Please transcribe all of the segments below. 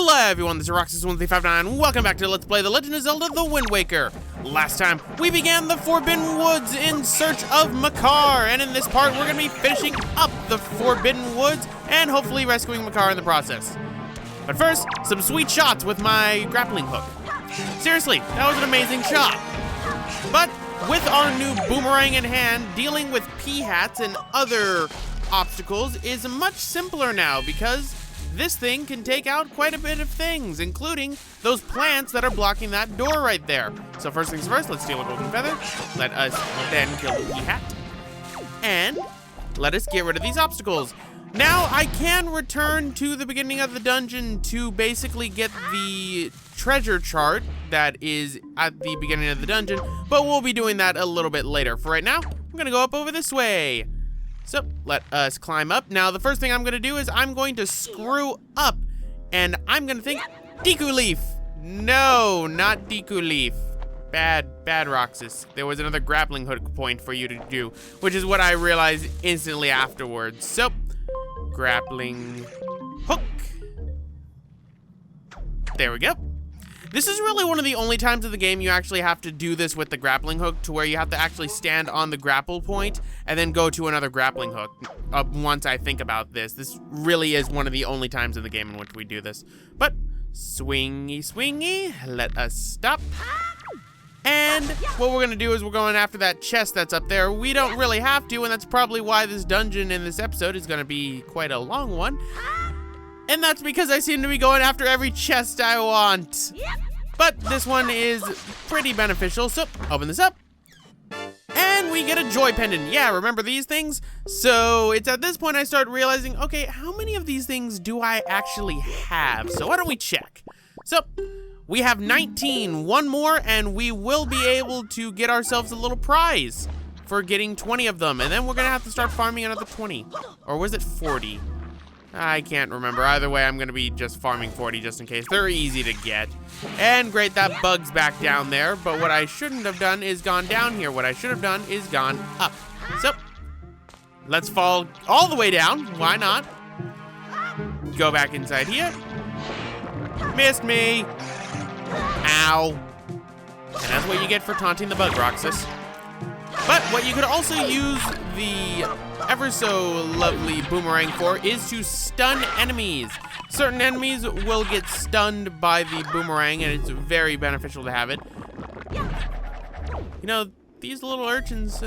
Hello everyone, this is Roxas1359. Welcome back to Let's Play The Legend of Zelda: The Wind Waker. Last time, we began the Forbidden Woods in search of Makar, and in this part, we're going to be finishing up the Forbidden Woods and hopefully rescuing Makar in the process. But first, some sweet shots with my grappling hook. Seriously, that was an amazing shot. But with our new boomerang in hand, dealing with pea-hats and other obstacles is much simpler now because this thing can take out quite a bit of things, including those plants that are blocking that door right there. So first things first, let's steal a golden feather. Let us then kill the pea-hat. And let us get rid of these obstacles. Now I can return to the beginning of the dungeon to basically get the treasure chart that is at the beginning of the dungeon, but we'll be doing that a little bit later. For right now, I'm gonna go up over this way. So let us climb up. Now the first thing I'm gonna do is I'm going to screw up and I'm gonna think Deku Leaf. No, not Deku Leaf. Bad Roxas. There was another grappling hook point for you to do, which is what I realized instantly afterwards. So, grappling hook. There we go. This is really one of the only times in the game you actually have to do this with the grappling hook, to where you have to actually stand on the grapple point and then go to another grappling hook. Once I think about this, this really is one of the only times in the game in which we do this. But swingy, swingy, let us stop. And what we're gonna do is we're going after that chest that's up there. We don't really have to, and that's probably why this dungeon in this episode is gonna be quite a long one. And that's because I seem to be going after every chest I want. But this one is pretty beneficial, so open this up. And we get a joy pendant. Yeah, remember these things? So it's at this point I start realizing, okay, how many of these things do I actually have? So why don't we check? So we have 19, one more, and we will be able to get ourselves a little prize for getting 20 of them. And then we're gonna have to start farming another 20. Or was it 40? I can't remember. Either way, I'm gonna be just farming 40 just in case. They're easy to get. And great, that bug's back down there. But what I shouldn't have done is gone down here. What I should have done is gone up. So, let's fall all the way down. Why not? Go back inside here. Missed me. Ow. And that's what you get for taunting the bug, Roxas. But what you could also use the ever so lovely boomerang for is to stun enemies. Certain enemies will get stunned by the boomerang, and it's very beneficial to have it. You know, these little urchins,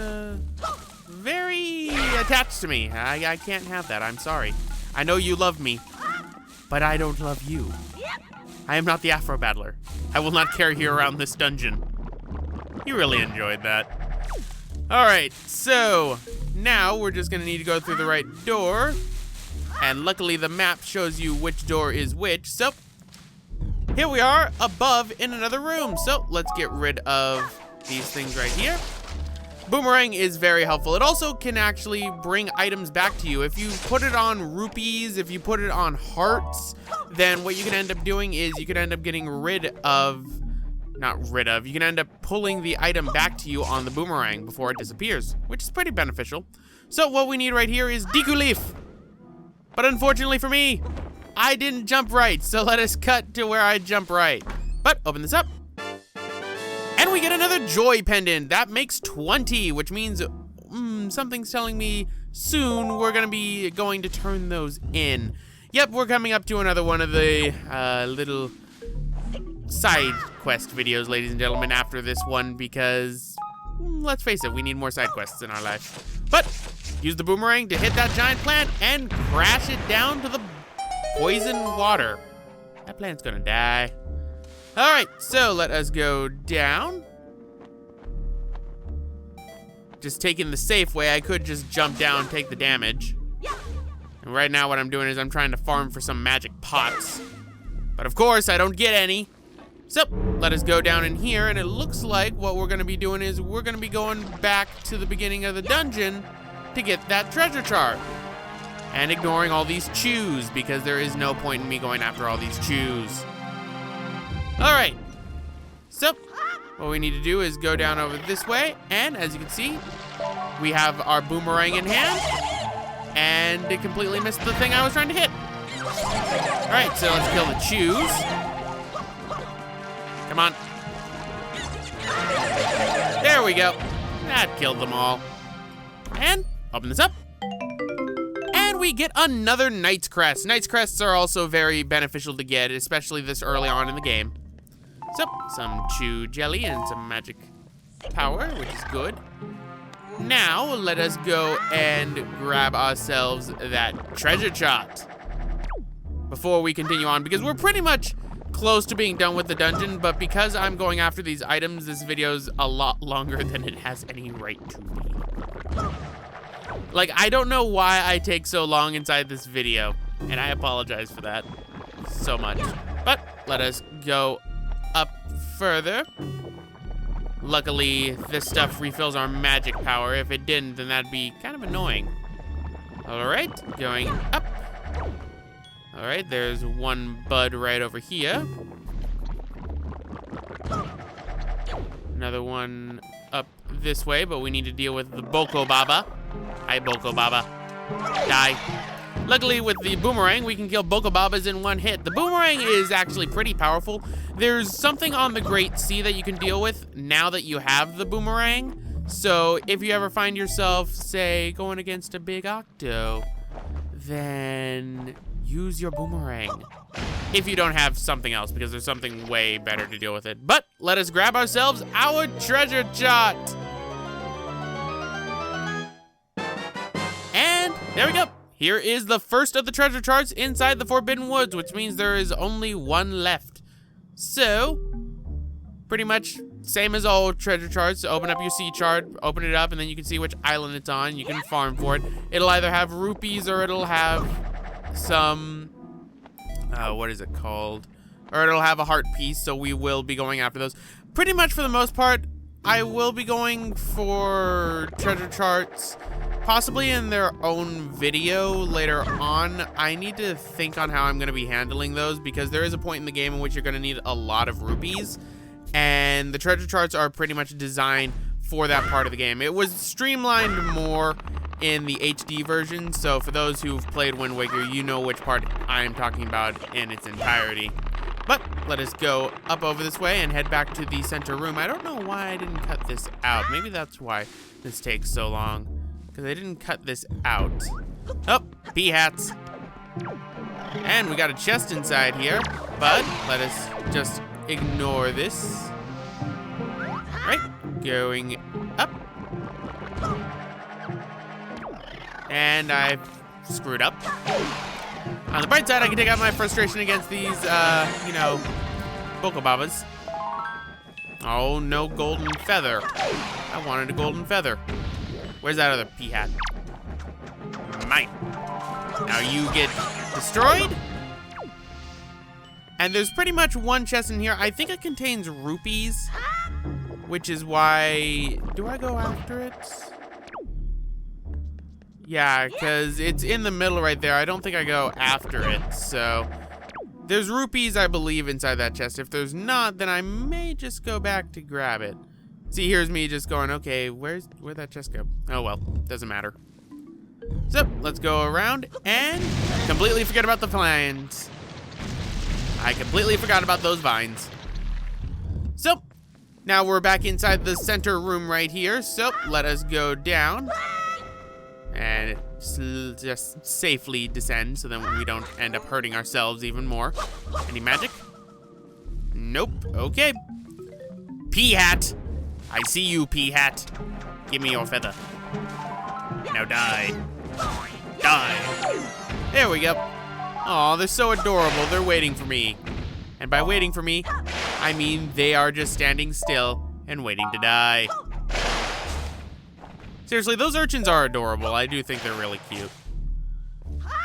very attached to me. I can't have that, I'm sorry. I know you love me, but I don't love you. I am not the Afro Battler. I will not carry you around this dungeon. You really enjoyed that. All right, so now we're just gonna need to go through the right door. And luckily the map shows you which door is which. So here we are above in another room. So let's get rid of these things right here. Boomerang is very helpful. It also can actually bring items back to you. If you put it on rupees, if you put it on hearts, then what you can end up doing is you can end up getting you can end up pulling the item back to you on the boomerang before it disappears, which is pretty beneficial. So what we need right here is Deku Leaf. But unfortunately for me, I didn't jump right, so let us cut to where I jump right. But open this up. And we get another joy pendant. That makes 20, which means something's telling me soon we're gonna be going to turn those in. Yep, we're coming up to another one of the little side quest videos, ladies and gentlemen, after this one, because let's face it, we need more side quests in our life. But use the boomerang to hit that giant plant and crash it down to the poison water. That plant's gonna die. All right, so let us go down. Just taking the safe way. I could just jump down and take the damage. And right now what I'm doing is I'm trying to farm for some magic pots. But of course, I don't get any. So, let us go down in here, and it looks like what we're gonna be doing is we're gonna be going back to the beginning of the dungeon to get that treasure chart. And ignoring all these chews, because there is no point in me going after all these chews. All right, so what we need to do is go down over this way, and as you can see, we have our boomerang in hand, and it completely missed the thing I was trying to hit. All right, so let's kill the chews. Come on. There we go. That killed them all. And open this up. And we get another Knight's Crest. Knight's Crests are also very beneficial to get, especially this early on in the game. So, some chew jelly and some magic power, which is good. Now, let us go and grab ourselves that treasure chart before we continue on, because we're pretty much close to being done with the dungeon, but because I'm going after these items, this video's a lot longer than it has any right to be. Like, I don't know why I take so long inside this video, and I apologize for that so much. But let us go up further. Luckily, this stuff refills our magic power. If it didn't, then that'd be kind of annoying. All right, going up. All right, there's one bud right over here. Another one up this way, but we need to deal with the Boko Baba. Hi, Boko Baba. Die. Luckily, with the boomerang, we can kill Boko Babas in one hit. The boomerang is actually pretty powerful. There's something on the Great Sea that you can deal with now that you have the boomerang. So if you ever find yourself, say, going against a big octo, then use your boomerang. If you don't have something else, because there's something way better to deal with it. But let us grab ourselves our treasure chart. And there we go. Here is the first of the treasure charts inside the Forbidden Woods, which means there is only one left. So, pretty much same as all treasure charts. Open up your sea chart, open it up, and then you can see which island it's on. You can farm for it. It'll either have rupees or it'll have some, what is it called? Or it'll have a heart piece, so we will be going after those. Pretty much for the most part, I will be going for treasure charts possibly in their own video later on. I need to think on how I'm going to be handling those, because there is a point in the game in which you're going to need a lot of rupees, and the treasure charts are pretty much designed for that part of the game. It was streamlined more in the HD version, so for those who've played Wind Waker, you know which part I am talking about in its entirety. But let us go up over this way and head back to the center room. I don't know why I didn't cut this out. Maybe that's why this takes so long, because I didn't cut this out. Oh, pea hats. And we got a chest inside here, but let us just ignore this. Right, going up. And I've screwed up. On the bright side, I can take out my frustration against these, you know, Boko Babas. Oh, no golden feather. I wanted a golden feather. Where's that other pea hat? Mine. Now you get destroyed. And there's pretty much one chest in here. I think it contains rupees, which is why... Do I go after it? Yeah, because it's in the middle right there. I don't think I go after it, so... There's rupees, I believe, inside that chest. If there's not, then I may just go back to grab it. See, here's me just going, okay, where'd that chest go? Oh, well, doesn't matter. So, let's go around and completely forget about the vines. I completely forgot about those vines. So, now we're back inside the center room right here. So, let us go down and just safely descend so then we don't end up hurting ourselves even more. Any magic? Nope. Okay. Pea hat. I see you, pea hat. Give me your feather. Now die. Die. There we go. Aw, they're so adorable. They're waiting for me. And by waiting for me, I mean they are just standing still and waiting to die. Seriously, those urchins are adorable. I do think they're really cute.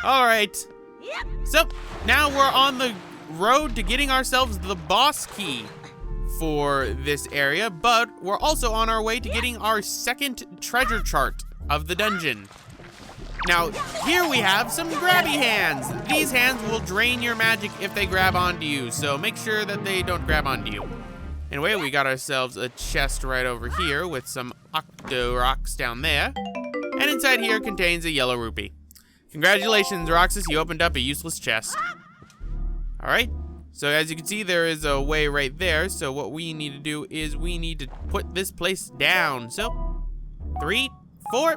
All right. So, now we're on the road to getting ourselves the boss key for this area, but we're also on our way to getting our second treasure chart of the dungeon. Now, here we have some grabby hands. These hands will drain your magic if they grab onto you, so make sure that they don't grab onto you. Anyway, we got ourselves a chest right over here with some octo rocks down there. And inside here contains a yellow rupee. Congratulations, Roxas, you opened up a useless chest. All right, so as you can see, there is a way right there. So what we need to do is we need to put this place down. So 3, 4,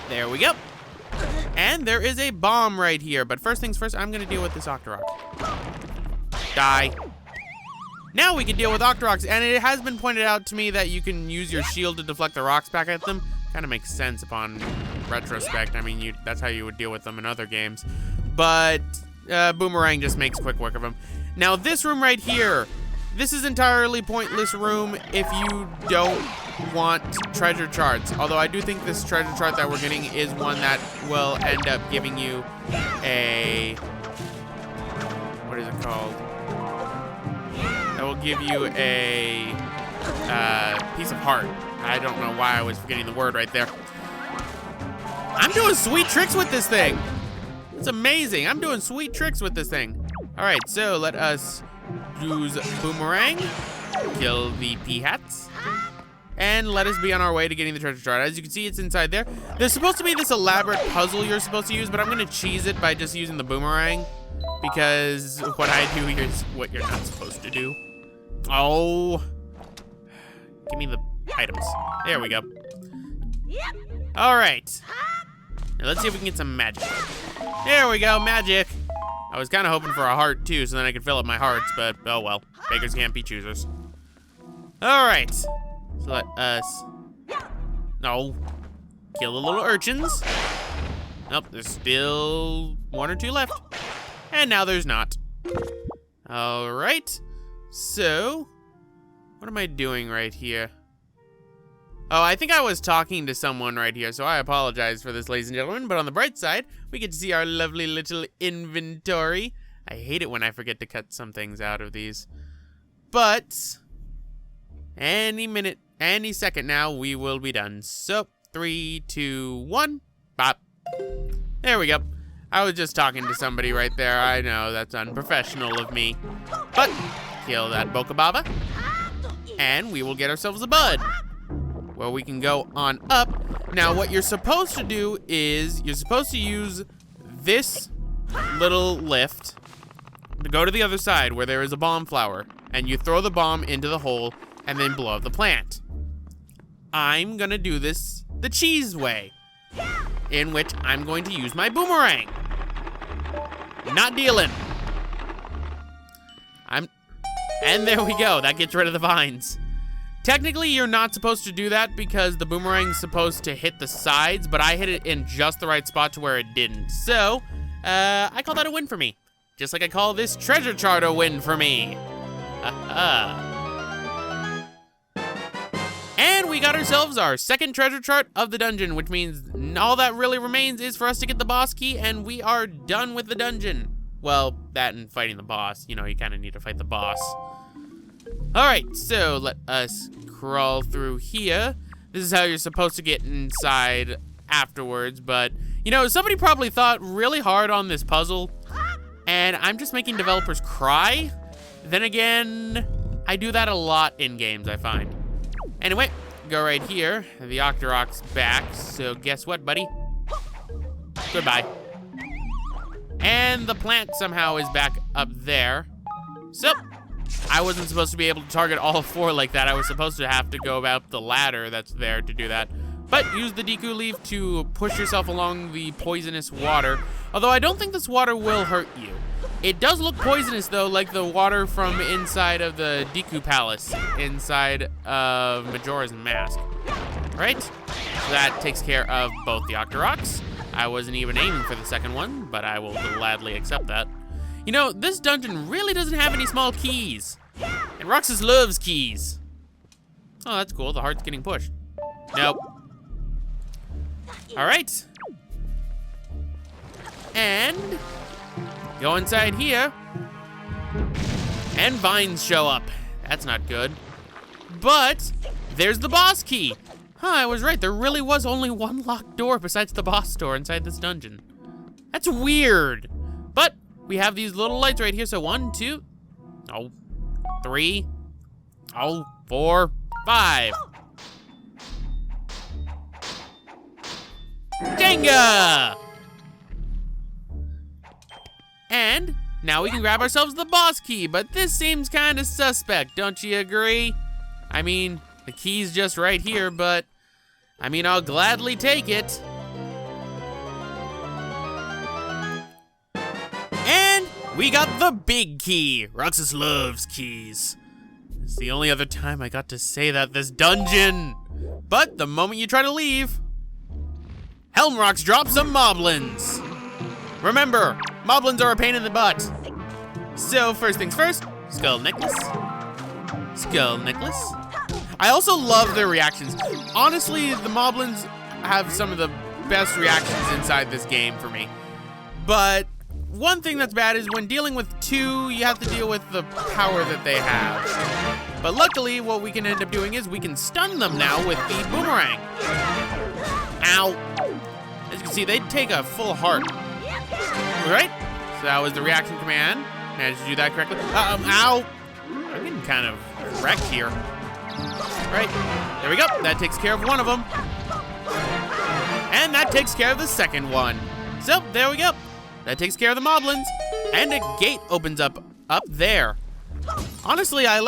there we go. And there is a bomb right here. But first things first, I'm gonna deal with this Octorok. Die. Now we can deal with Octoroks, and it has been pointed out to me that you can use your shield to deflect the rocks back at them. Kind of makes sense upon retrospect. I mean, that's how you would deal with them in other games. But Boomerang just makes quick work of them. Now this room right here, this is entirely pointless room if you don't want treasure charts. Although I do think this treasure chart that we're getting is one that will end up giving you a, what is it called? That will give you a piece of heart. I don't know why I was forgetting the word right there. I'm doing sweet tricks with this thing. It's amazing. I'm doing sweet tricks with this thing. All right, so let us use Boomerang, kill the Peahats, and let us be on our way to getting the treasure chart. As you can see, it's inside there. There's supposed to be this elaborate puzzle you're supposed to use, but I'm gonna cheese it by just using the Boomerang because what I do here is what you're not supposed to do. Oh, give me the items. There we go. All right. Now let's see if we can get some magic. There we go, magic. I was kind of hoping for a heart too, so then I could fill up my hearts, but oh well. Beggars can't be choosers. All right. So let us, no, kill the little urchins. Nope, there's still 1 or 2 left. And now there's not. All right. So, what am I doing right here? Oh, I think I was talking to someone right here, so I apologize for this, ladies and gentlemen. But on the bright side, we get to see our lovely little inventory. I hate it when I forget to cut some things out of these. But, any minute, any second now, we will be done. So, 3, 2, 1, bop. There we go. I was just talking to somebody right there. I know, that's unprofessional of me. But, kill that Bokababa, and we will get ourselves a bud. Where we can go on up. Now, what you're supposed to do is you're supposed to use this little lift to go to the other side where there is a bomb flower, and you throw the bomb into the hole and then blow up the plant. I'm gonna do this the cheese way, in which I'm going to use my Boomerang. Not dealing. And there we go. That gets rid of the vines. Technically, you're not supposed to do that because the Boomerang's supposed to hit the sides, but I hit it in just the right spot to where it didn't. So, I call that a win for me. Just like I call this treasure chart a win for me. And we got ourselves our second treasure chart of the dungeon, which means all that really remains is for us to get the boss key, and we are done with the dungeon. Well, that and fighting the boss. You know, you kind of need to fight the boss. All right, so let us crawl through here. This is how you're supposed to get inside afterwards, but, you know, somebody probably thought really hard on this puzzle, and I'm just making developers cry. Then again, I do that a lot in games, I find. Anyway, go right here. The Octorok's back, so guess what, buddy? Goodbye. And the plant somehow is back up there. So, I wasn't supposed to be able to target all 4 like that. I was supposed to have to go about the ladder that's there to do that. But use the Deku leaf to push yourself along the poisonous water. Although I don't think this water will hurt you. It does look poisonous though, like the water from inside of the Deku Palace, inside of Majora's Mask. Right? So that takes care of both the Octoroks. I wasn't even aiming for the second one, but I will gladly accept that. You know, this dungeon really doesn't have any small keys. And Roxas loves keys. Oh, that's cool. The heart's getting pushed. Nope. All right. And go inside here. And vines show up. That's not good. But there's the boss key. Huh, I was right. There really was only one locked door besides the boss door inside this dungeon. That's weird. But we have these little lights right here. So 1, 2, 3, 4, 5. Jenga! And now we can grab ourselves the boss key, but this seems kind of suspect, don't you agree? I mean, the key's just right here, but I mean, I'll gladly take it. And we got the big key. Roxas loves keys. It's the only other time I got to say that this dungeon. But the moment you try to leave, Helmrox drops some moblins. Remember, moblins are a pain in the butt. So first things first, skull necklace. Skull necklace. I also love their reactions. Honestly, the moblins have some of the best reactions inside this game for me. But one thing that's bad is when dealing with two, you have to deal with the power that they have. But luckily, what we can end up doing is we can stun them now with the boomerang. Ow. As you can see, they take a full heart. Right? So that was the reaction command. Managed to do that correctly. Ow. I'm getting kind of wrecked here. Right, there we go. That takes care of one of them. And that takes care of the second one. So, there we go. That takes care of the moblins. And a gate opens up there. Honestly, I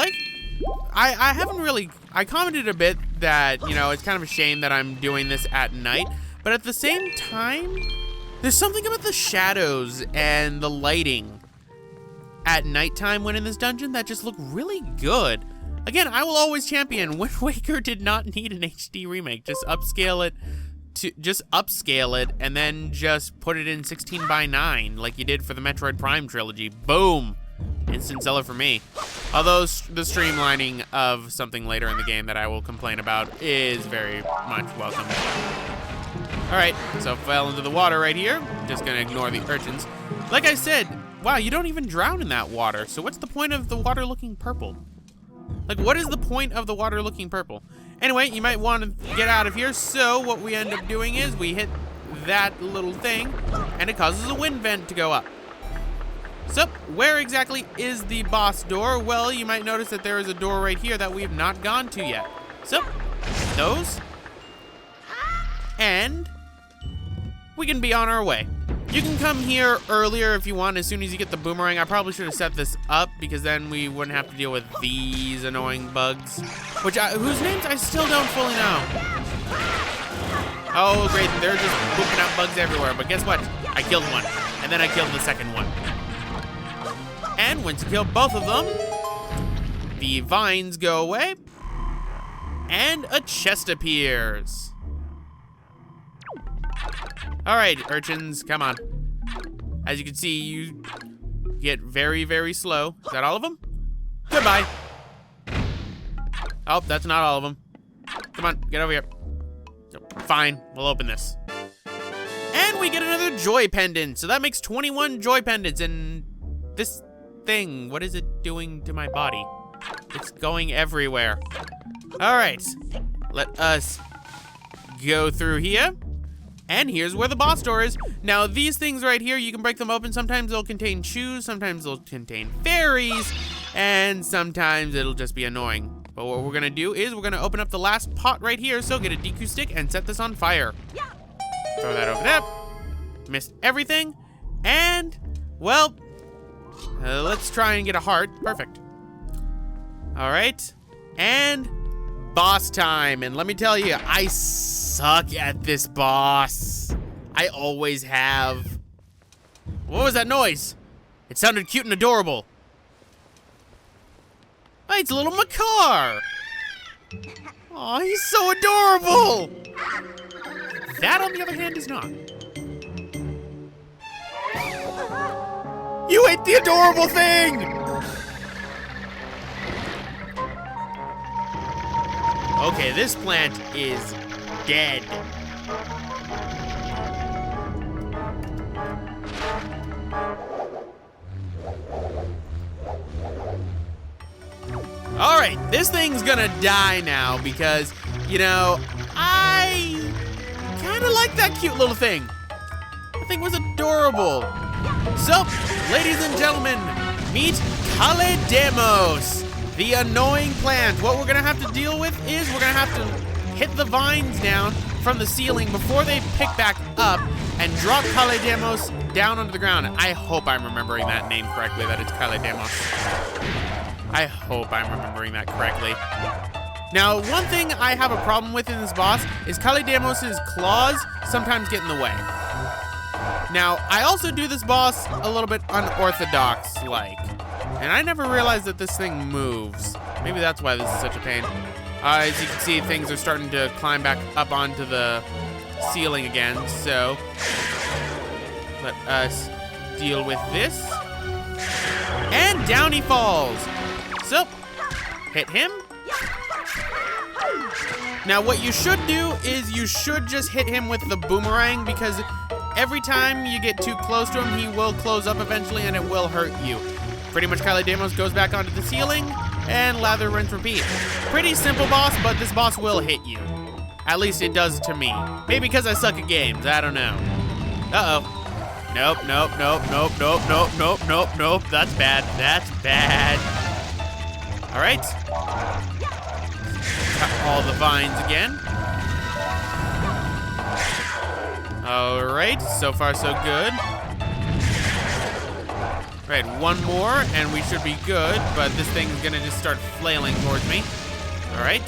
haven't really, I commented a bit that, you know, it's kind of a shame that I'm doing this at night. But at the same time, there's something about the shadows and the lighting at nighttime when in this dungeon that just look really good. Again, I will always champion Wind Waker did not need an HD remake. Just upscale it and then just put it in 16:9 like you did for the Metroid Prime trilogy. Boom! Instant seller for me. Although the streamlining of something later in the game that I will complain about is very much welcome. Alright, so fell into the water right here. Just gonna ignore the urchins. Like I said, wow, you don't even drown in that water. So what's the point of the water looking purple? Like, what is the point of the water looking purple? Anyway, you might want to get out of here. So what we end up doing is we hit that little thing and it causes a wind vent to go up. So where exactly is the boss door? Well, you might notice that there is a door right here that we have not gone to yet. So those, and we can be on our way. You can come here earlier if you want, as soon as you get the boomerang. I probably should have set this up because then we wouldn't have to deal with these annoying bugs, whose names I still don't fully know. Oh great, they're just pooping out bugs everywhere, but guess what? I killed one, and then I killed the second one. And once you kill both of them, the vines go away, and a chest appears. All right, urchins, come on. As you can see, you get very, very slow. Is that all of them? Goodbye. Oh, that's not all of them. Come on, get over here. Fine, we'll open this. And we get another joy pendant. So that makes 21 joy pendants. And this thing, what is it doing to my body? It's going everywhere. All right, let us go through here. And here's where the boss door is. Now, these things right here, you can break them open. Sometimes they'll contain shoes, sometimes they'll contain fairies, and sometimes it'll just be annoying. But what we're gonna do is we're gonna open up the last pot right here, so get a DQ stick and set this on fire. Throw that over there. Missed everything. And, well, let's try and get a heart. Perfect. All right. And boss time. And let me tell you, I suck at this boss. I always have. What was that noise? It sounded cute and adorable. Oh, it's little Makar. Oh, he's so adorable. That, on the other hand, is not. You ate the adorable thing! Okay, this plant is dead. All right, this thing's gonna die now because, you know, I kind of like that cute little thing. The thing was adorable. So, ladies and gentlemen, meet Kalle, the annoying plant. What we're gonna have to deal with is we're gonna have to hit the vines down, from the ceiling before they pick back up and drop Kalle Demos down onto the ground. I hope I'm remembering that name correctly, that it's Kalle Demos. I hope I'm remembering that correctly. Now, one thing I have a problem with in this boss is Kalle Demos' claws sometimes get in the way. Now, I also do this boss a little bit unorthodox-like, and I never realized that this thing moves. Maybe that's why this is such a pain. As you can see, things are starting to climb back up onto the ceiling again, so let us deal with this. And down he falls. So, hit him. Now, what you should do is you should just hit him with the boomerang, because every time you get too close to him, he will close up eventually and it will hurt you. Pretty much Kalle Demos goes back onto the ceiling and lather, rinse, repeat. Pretty simple boss, but this boss will hit you. At least it does to me. Maybe because I suck at games, I don't know. Uh-oh. Nope, nope, nope, nope, nope, nope, nope, nope, nope. That's bad, that's bad. All right. Cut all the vines again. All right, so far so good. All right, one more and we should be good, but this thing's gonna just start flailing towards me. All right.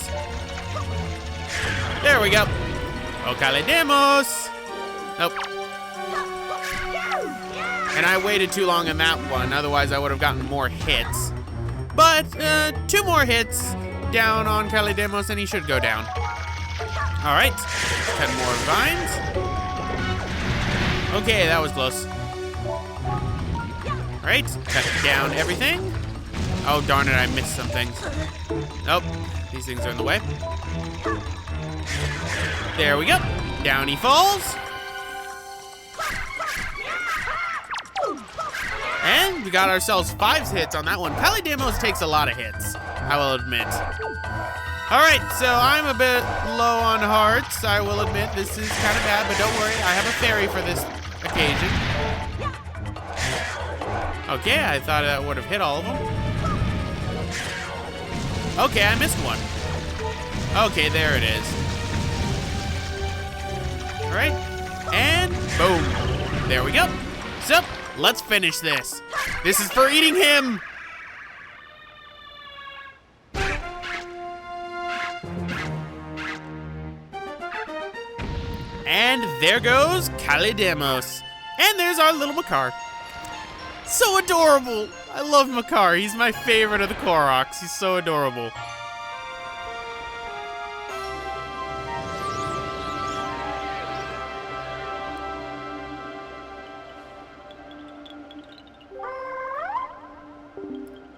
There we go. Oh, Kalle Demos. Nope. And I waited too long on that one, otherwise I would have gotten more hits. But 2 more hits down on Kalle Demos and he should go down. All right, 10 more vines. Okay, that was close. All right, cut down everything. Oh, darn it, I missed some things. Nope, these things are in the way. There we go. Down he falls. And we got ourselves 5 hits on that one. Kalle Demos takes a lot of hits, I will admit. All right, so I'm a bit low on hearts. I will admit this is kind of bad, but don't worry, I have a fairy for this occasion. Okay, I thought that would have hit all of them. Okay, I missed one. Okay, there it is. All right, and boom. There we go. So, let's finish this. This is for eating him. And there goes Kalle Demos. And there's our little Makar. So adorable. I love Makar. He's my favorite of the Koroks. He's so adorable.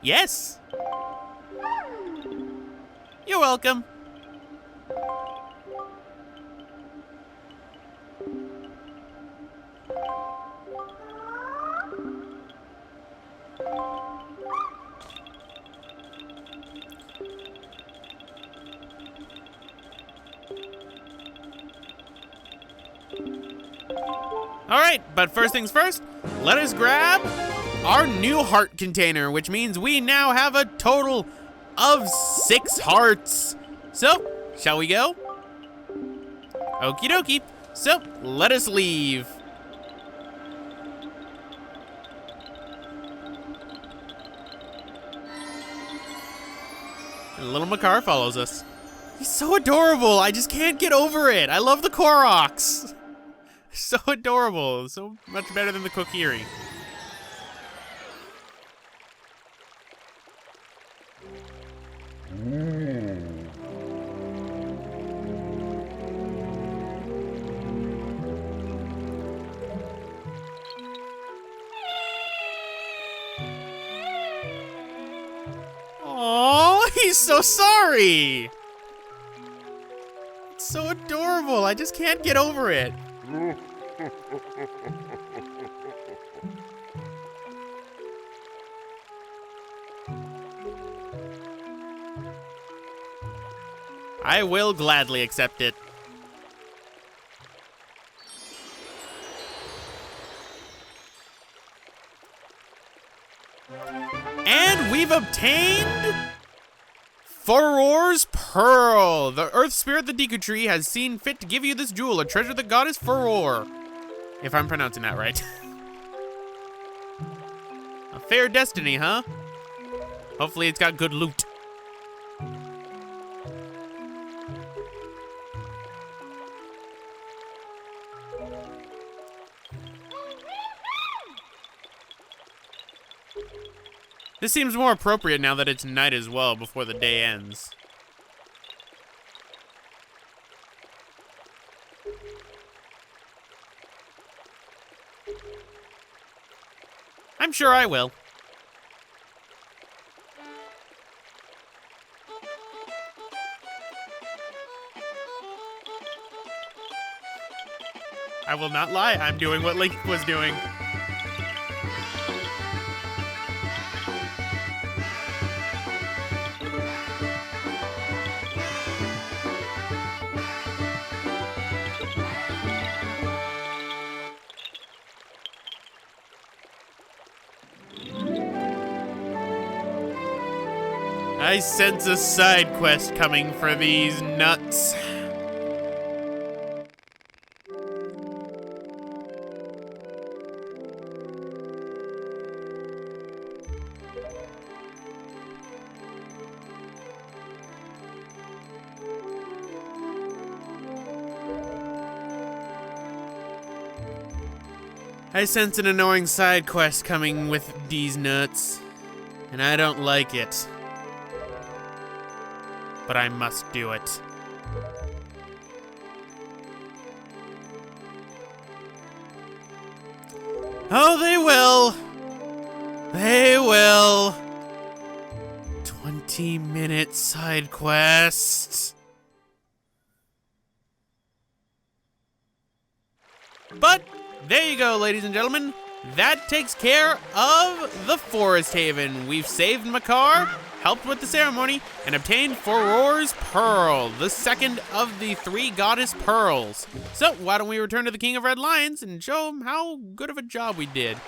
Yes. You're welcome. All right, but first things first, let us grab our new heart container, which means we now have a total of 6 hearts. So, shall we go? Okie dokie. So, let us leave. And little Makar follows us. He's so adorable. I just can't get over it. I love the Koroks. So adorable. So much better than the Kokiri. Oh, he's so sorry. It's so adorable. I just can't get over it. I will gladly accept it. And we've obtained Furor's Pearl. The earth spirit, the Deku Tree, has seen fit to give you this jewel, a treasure the goddess Furor. If I'm pronouncing that right. A fair destiny, huh? Hopefully it's got good loot. This seems more appropriate now that it's night as well, before the day ends. I'm sure I will. I will not lie, I'm doing what Link was doing. I sense a side quest coming for these nuts. I sense an annoying side quest coming with these nuts, and I don't like it. But I must do it. Oh, they will. They will. 20-minute side quest. But there you go, ladies and gentlemen. That takes care of the Forest Haven. We've saved Makar, helped with the ceremony, and obtained Furor's Pearl, the second of the 3 goddess pearls. So why don't we return to the King of Red Lions and show him how good of a job we did.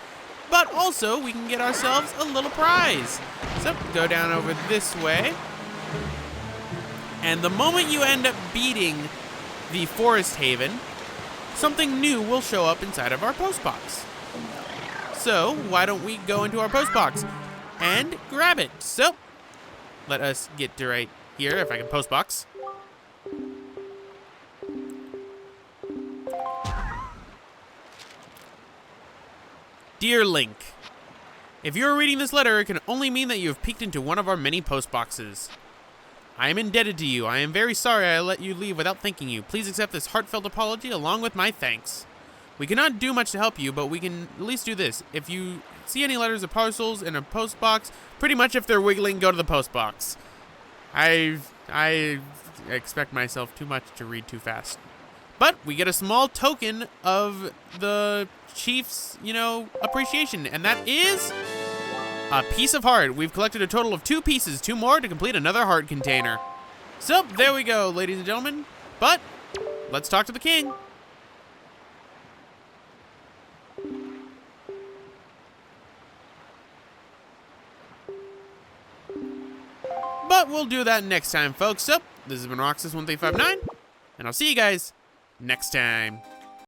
But also, we can get ourselves a little prize. So go down over this way. And the moment you end up beating the Forest Haven, something new will show up inside of our post box. So why don't we go into our post box and grab it? So let us get to right here, if I can post box. Dear Link, if you are reading this letter, it can only mean that you have peeked into one of our many post boxes. I am indebted to you. I am very sorry I let you leave without thanking you. Please accept this heartfelt apology along with my thanks. We cannot do much to help you, but we can at least do this. If you see any letters or parcels in a post box, pretty much if they're wiggling, go to the post box. I expect myself too much to read too fast. But we get a small token of the chief's, appreciation, and that is a piece of heart. We've collected a total of 2 pieces, 2 more to complete another heart container. So, there we go, ladies and gentlemen. But, let's talk to the king. But we'll do that next time, folks. So, this has been Roxas1359, and I'll see you guys next time.